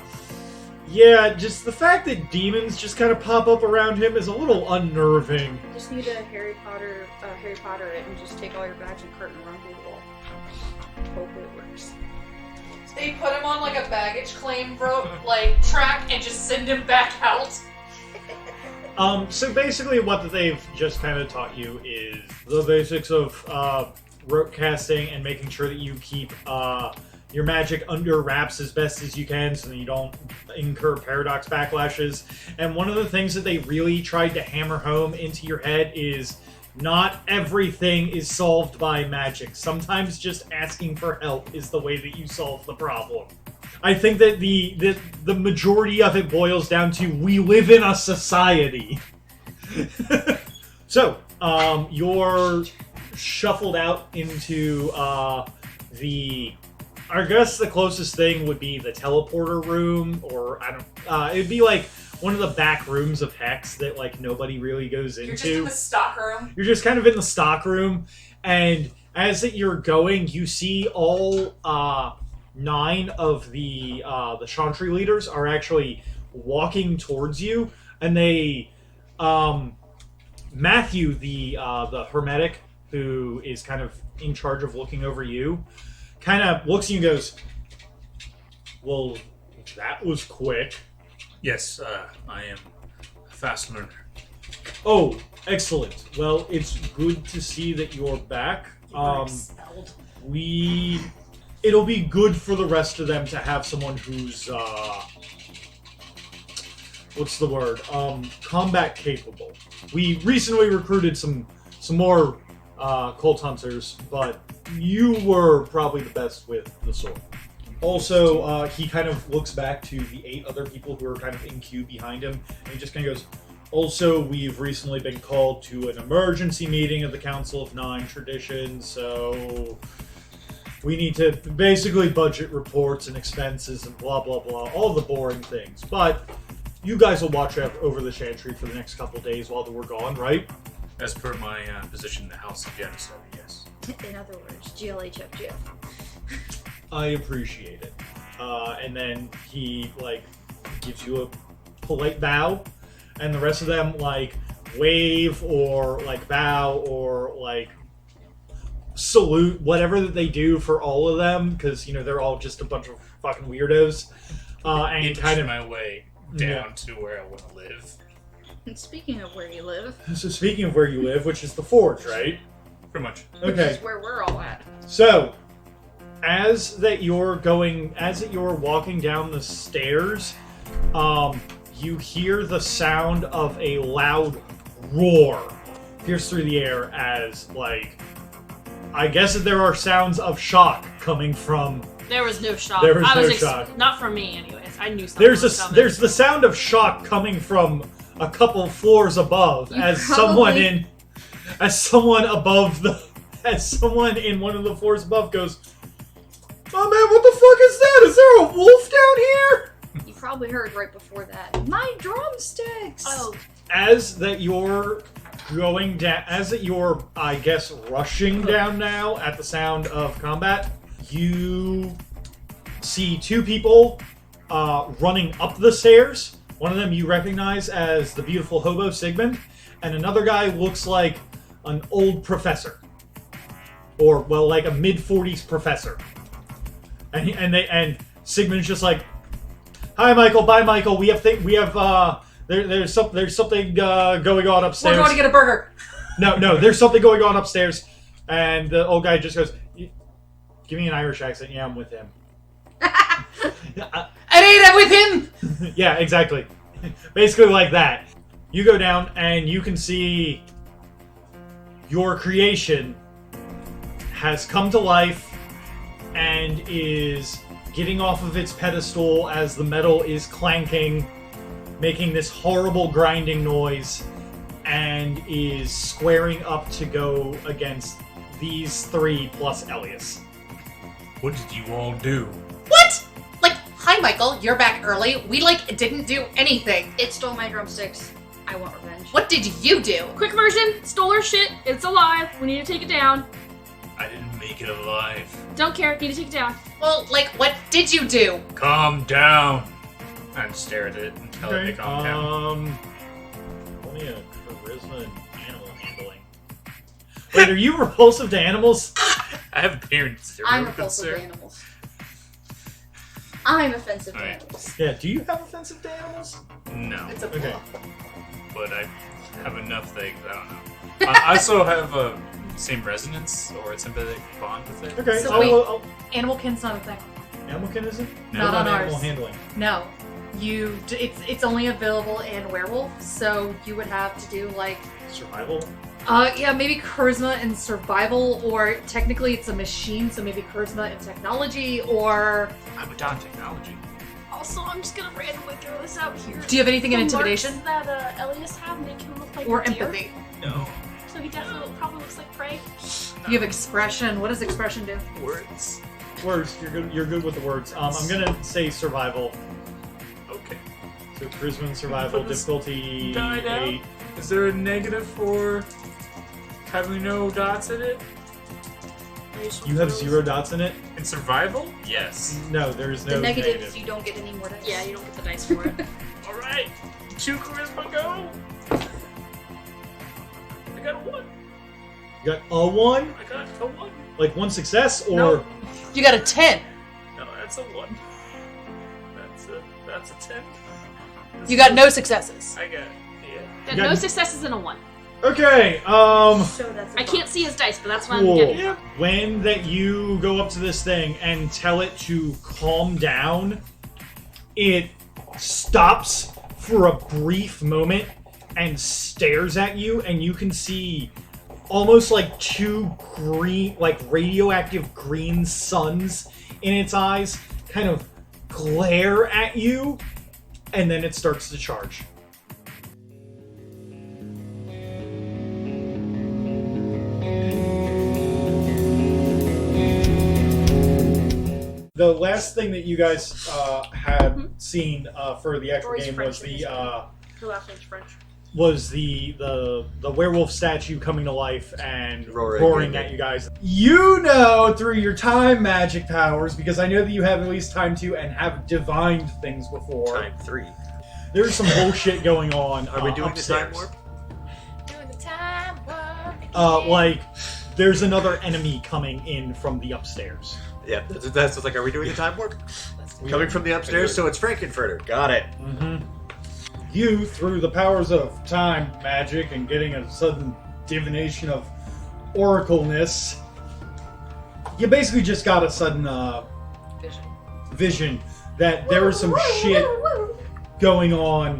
Speaker 1: yeah, just the fact that demons just kind of pop up around him is a little unnerving.
Speaker 6: Just need a Harry Potter it and just take all your bags and curtain and run through the wall. Hope it works.
Speaker 3: They put him on like a baggage claim track and just send him back out.
Speaker 1: So basically what they've just kind of taught you is the basics of rope casting and making sure that you keep your magic under wraps as best as you can so that you don't incur paradox backlashes. And one of the things that they really tried to hammer home into your head is not everything is solved by magic. Sometimes just asking for help is the way that you solve the problem. I think that the majority of it boils down to we live in a society. So, you're shuffled out into I guess the closest thing would be the teleporter room, or it'd be like one of the back rooms of Hex that like nobody really goes into.
Speaker 9: You're just in the stock room.
Speaker 1: You're just kind of in the stock room, and as you're going, you see all 9 of the Chantry leaders are actually walking towards you, and they Matthew, the hermetic who is kind of in charge of looking over you, kind of looks at you and goes, "Well, that was quick."
Speaker 8: Yes, I am a fast learner.
Speaker 1: Oh, excellent. Well, it's good to see that you're back. It'll be good for the rest of them to have someone who's what's the word? Combat capable. We recently recruited some more cult hunters, but you were probably the best with the sword. Also, he kind of looks back to the 8 other people who are kind of in queue behind him, and he just kind of goes, "Also, we've recently been called to an emergency meeting of the Council of 9 Traditions, so we need to basically budget reports and expenses and blah, blah, blah, all the boring things. But you guys will watch over the Chantry for the next couple days while we're gone, right?"
Speaker 8: As per my position in the House of Genocide, yes.
Speaker 6: In other words, GLHFGF.
Speaker 1: I appreciate it. And then he, like, gives you a polite bow, and the rest of them, like, wave or, like, bow or, like, salute, whatever that they do for all of them, because, you know, they're all just a bunch of fucking weirdos. And kind of
Speaker 8: my way down to where I want to live.
Speaker 6: And speaking of where you live,
Speaker 1: So speaking of where you live, which is the Forge, right?
Speaker 8: Pretty much.
Speaker 6: which
Speaker 1: Okay.
Speaker 6: is where we're all at.
Speaker 1: So, as you're walking down the stairs, you hear the sound of a loud roar pierce through the air as, like, I guess that there are sounds of shock coming from.
Speaker 10: There was no shock.
Speaker 1: There was no shock.
Speaker 10: Not from me, anyways. I knew something was coming.
Speaker 1: There's the sound of shock coming from a couple floors above as someone in one of the floors above goes, "Oh man, what the fuck is that? Is there a wolf down here?"
Speaker 6: You probably heard right before that. My drumsticks!
Speaker 10: Oh,
Speaker 1: As you're going down, you're, I guess, rushing down now at the sound of combat, you see 2 people running up the stairs. One of them you recognize as the beautiful hobo Sigmund, and another guy looks like an old professor, or well, like a mid-40s professor. And Sigmund's just like, "Hi, Michael. Bye, Michael. There's something going on upstairs."
Speaker 9: We're going to get a burger.
Speaker 1: No, there's something going on upstairs, and the old guy just goes, "Give me an Irish accent." "Yeah, I'm with him."
Speaker 9: I ate it with him.
Speaker 1: Yeah, exactly. Basically like that. You go down and you can see your creation has come to life and is getting off of its pedestal as the metal is clanking, making this horrible grinding noise, and is squaring up to go against these 3 plus Elias.
Speaker 8: What did you all do?
Speaker 3: What? Like, hi, Michael. You're back early. We, didn't do anything.
Speaker 6: It stole my drumsticks. I want revenge.
Speaker 3: What did you do?
Speaker 10: quick version. Stole her shit. It's alive. We need to take it down.
Speaker 8: I didn't make it alive.
Speaker 10: Don't care. Need to take it down.
Speaker 3: Well, what did you do?
Speaker 8: Calm down. And stare at it until they calm down.
Speaker 1: Only a charisma and animal handling. Wait, are you repulsive to animals?
Speaker 8: I have appearance.
Speaker 6: I'm repulsive to animals. I'm offensive to
Speaker 8: Alright.
Speaker 6: animals.
Speaker 1: Yeah, do you have offensive to animals?
Speaker 8: No.
Speaker 9: It's a
Speaker 1: Okay.
Speaker 8: but I have enough things. I don't know. I also have a same resonance or a sympathetic bond with it.
Speaker 1: Okay,
Speaker 3: So
Speaker 1: I'll,
Speaker 3: Animal kin's not a thing.
Speaker 1: Animalkin isn't?
Speaker 8: No.
Speaker 3: Not
Speaker 1: What
Speaker 3: on
Speaker 1: about animal
Speaker 3: ours.
Speaker 1: handling.
Speaker 3: No. It's only available in werewolf, so you would have to do like
Speaker 1: Survival?
Speaker 3: yeah, maybe charisma and survival, or technically it's a machine, so maybe charisma and technology, or
Speaker 8: I'm a Don technology.
Speaker 4: Also, I'm just gonna randomly throw this out here.
Speaker 3: do you have anything in
Speaker 4: The
Speaker 3: intimidation
Speaker 4: marks that Elias have make him look like
Speaker 3: or
Speaker 4: a deer.
Speaker 3: empathy?
Speaker 8: No.
Speaker 4: So he definitely probably looks like prey.
Speaker 3: You have expression. What does expression do?
Speaker 8: Words.
Speaker 1: Words. You're good with the words. I'm gonna say survival.
Speaker 8: Okay.
Speaker 1: So charisma and survival,
Speaker 8: Put this
Speaker 1: difficulty
Speaker 8: die down.
Speaker 1: 8.
Speaker 8: Is there a negative for having no dots in it?
Speaker 1: You have 0 dots in it?
Speaker 8: In survival? Yes.
Speaker 1: No, there's no
Speaker 6: The negatives,
Speaker 1: negative.
Speaker 6: you don't get any more dice.
Speaker 4: Yeah, you don't get the dice for it.
Speaker 8: Alright. 2 charisma go. I got a 1.
Speaker 1: You got a 1?
Speaker 8: I got a 1.
Speaker 1: Like 1 success, or
Speaker 3: No. You got a 10.
Speaker 8: No, that's a 1. That's a 10.
Speaker 3: You got no successes.
Speaker 8: I got, yeah.
Speaker 4: Got
Speaker 1: You got-
Speaker 4: no successes and a 1.
Speaker 1: Okay,
Speaker 6: So that's a
Speaker 4: I can't see his dice, but that's what
Speaker 1: cool.
Speaker 4: I'm getting.
Speaker 8: Yeah.
Speaker 1: When that you go up to this thing and tell it to calm down, it stops for a brief moment and stares at you, and you can see almost like 2 green, like radioactive green suns in its eyes kind of glare at you, and then it starts to charge. The last thing that you guys had seen for the actual
Speaker 4: Roy's
Speaker 1: game
Speaker 4: French
Speaker 1: was
Speaker 4: in his Her last name's French.
Speaker 1: the werewolf statue coming to life and
Speaker 7: Roaring
Speaker 1: roaring
Speaker 7: at
Speaker 1: at you guys. You know through your time magic powers, because I know that you have at least time 2 and have divined things before.
Speaker 7: Time 3.
Speaker 1: There's some bullshit going on.
Speaker 7: Are we doing the time
Speaker 1: upstairs.
Speaker 7: warp?
Speaker 3: Doing the time warp.
Speaker 1: Like there's another enemy coming in from the upstairs.
Speaker 7: Yeah, that's like, are we doing the time warp? Coming from the upstairs, so it's Frankenfurter. Got it.
Speaker 1: Mm-hmm. You, through the powers of time magic and getting a sudden divination of oracleness, you basically just got a sudden vision that there was some shit going on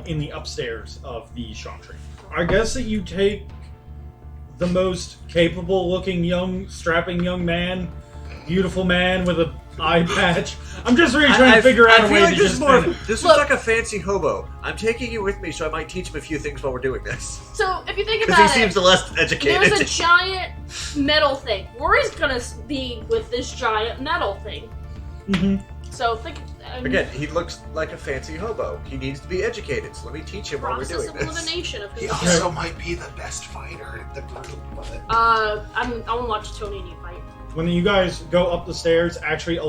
Speaker 1: in the upstairs of the Chantry. I guess that you take the most capable-looking strapping young man, beautiful man with a eye patch. I'm just really trying to figure out a way to just
Speaker 7: This looks like a fancy hobo. I'm taking you with me so I might teach him a few things while we're doing this.
Speaker 4: So, if you think
Speaker 7: Because he
Speaker 4: about
Speaker 7: seems
Speaker 4: it,
Speaker 7: the less educated.
Speaker 4: there's a giant metal thing. Rory's gonna be with this giant metal thing.
Speaker 1: Mhm.
Speaker 4: So, think...
Speaker 7: Again, he looks like a fancy hobo. He needs to be educated, so let me teach him while we're
Speaker 4: process
Speaker 7: doing
Speaker 4: of
Speaker 7: this.
Speaker 4: elimination of
Speaker 11: He
Speaker 4: who
Speaker 11: also might be the best fighter in the group, but
Speaker 4: I want to watch Tony and you fight.
Speaker 1: When you guys go up the stairs, actually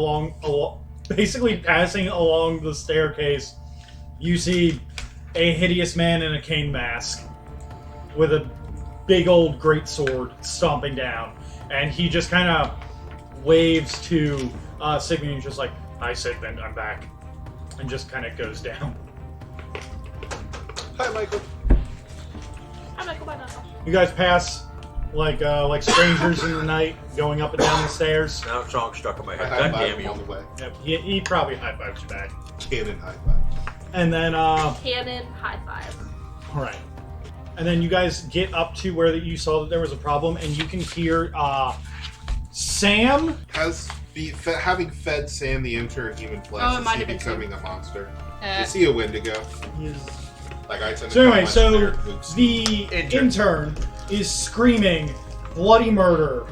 Speaker 1: basically passing along the staircase, you see a hideous man in a cane mask with a big old great sword stomping down, and he just kind of waves to Sigmund and just like, "Hi, Sigmund, I'm back," and just kind of goes down.
Speaker 11: hi, Michael.
Speaker 4: I'm like, bye now.
Speaker 1: You guys pass like strangers in the night, going up and down the stairs.
Speaker 7: Now song stuck in my
Speaker 11: I
Speaker 7: head.
Speaker 11: high
Speaker 7: God
Speaker 11: five
Speaker 7: damn
Speaker 11: him on
Speaker 7: you.
Speaker 11: the way.
Speaker 1: Yep, he probably high fives you back,
Speaker 11: Cannon high five.
Speaker 1: and then
Speaker 4: Cannon, high five.
Speaker 1: all right. And then you guys get up to where you saw that there was a problem, and you can hear Sam.
Speaker 11: Having fed Sam the inter-human flesh,
Speaker 6: Oh, it
Speaker 11: is
Speaker 6: might
Speaker 11: he
Speaker 6: have been
Speaker 11: becoming a monster?
Speaker 6: Uh,
Speaker 11: Is he a Wendigo? Like I tend to
Speaker 1: So anyway,
Speaker 11: call
Speaker 1: so
Speaker 11: my generic Luke's-
Speaker 1: the
Speaker 7: Intern.
Speaker 1: intern is screaming bloody murder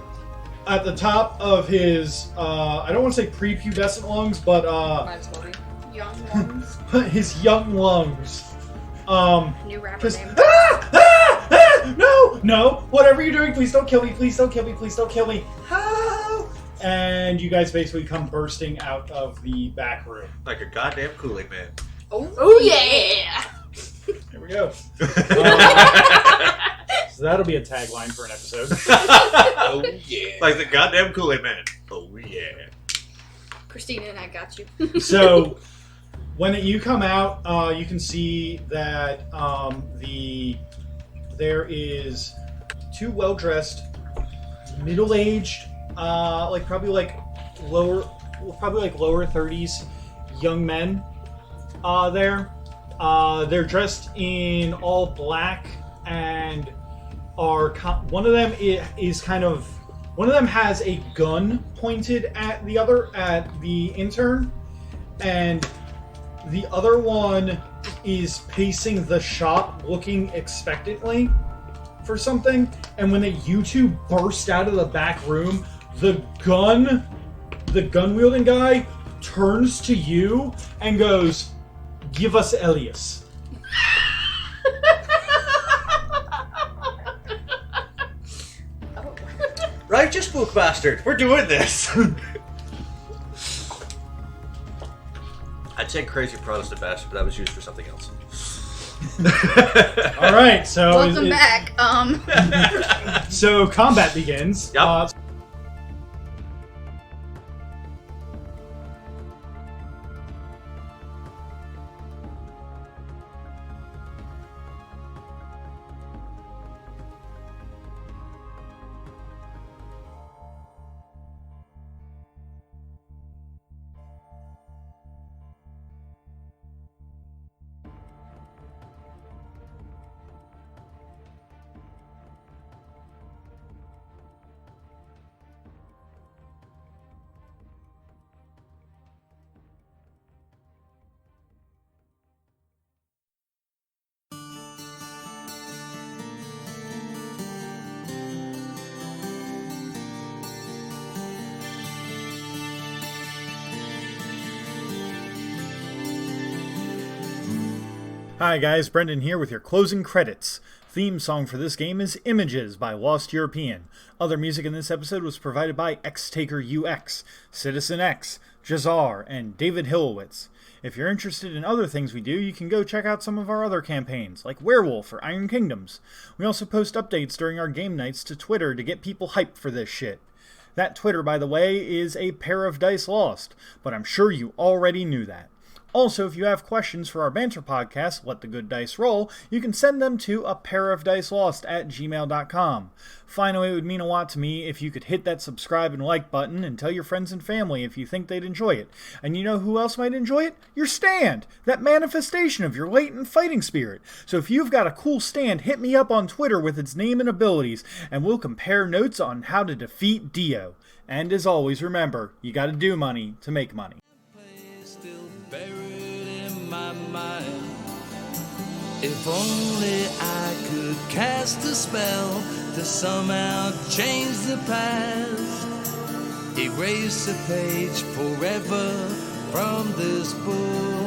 Speaker 1: at the top of his, I don't want to say prepubescent lungs, but
Speaker 5: Mine's movie.
Speaker 6: Young ones.
Speaker 1: his young lungs.
Speaker 6: New rapper
Speaker 1: Because
Speaker 6: name.
Speaker 1: no, whatever you're doing, please don't kill me, please don't kill me, please don't kill me. And you guys basically come bursting out of the back room.
Speaker 7: Like a goddamn Kool-Aid man.
Speaker 4: Oh yeah!
Speaker 1: Here we go. So that'll be a tagline for an episode.
Speaker 11: Oh yeah.
Speaker 7: Like the goddamn Kool-Aid man. Oh yeah.
Speaker 6: Christina and I got you.
Speaker 1: So When you come out, you can see that there is two well-dressed, middle-aged, probably lower 30s young men there. They're dressed in all black and one of them has a gun pointed at the intern, and the other one is pacing the shop looking expectantly for something. And when you two burst out of the back room, the gun wielding guy turns to you and goes, "Give us Elias."
Speaker 7: Righteous spook bastard, we're doing this. I'd say crazy Protestant bastard, but that was used for something else.
Speaker 1: All right, so
Speaker 6: Welcome back.
Speaker 1: So combat begins.
Speaker 7: Yep.
Speaker 1: Hi guys, Brendan here with your closing credits. Theme song for this game is Images by Lost European. Other music in this episode was provided by X-Taker UX, Citizen X, Jazar, and David Hillowitz. If you're interested in other things we do, you can go check out some of our other campaigns, like Werewolf or Iron Kingdoms. We also post updates during our game nights to Twitter to get people hyped for this shit. That Twitter, by the way, is apairofdicelost, but I'm sure you already knew that. Also, if you have questions for our banter podcast, Let the Good Dice Roll, you can send them to apairofdicelost@gmail.com. Finally, it would mean a lot to me if you could hit that subscribe and like button and tell your friends and family if you think they'd enjoy it. And you know who else might enjoy it? Your stand! That manifestation of your latent fighting spirit. So if you've got a cool stand, hit me up on Twitter with its name and abilities, and we'll compare notes on how to defeat Dio. And as always, remember, you gotta do money to make money.
Speaker 2: My mind. If only I could cast a spell to somehow change the past, erase a page forever from this book.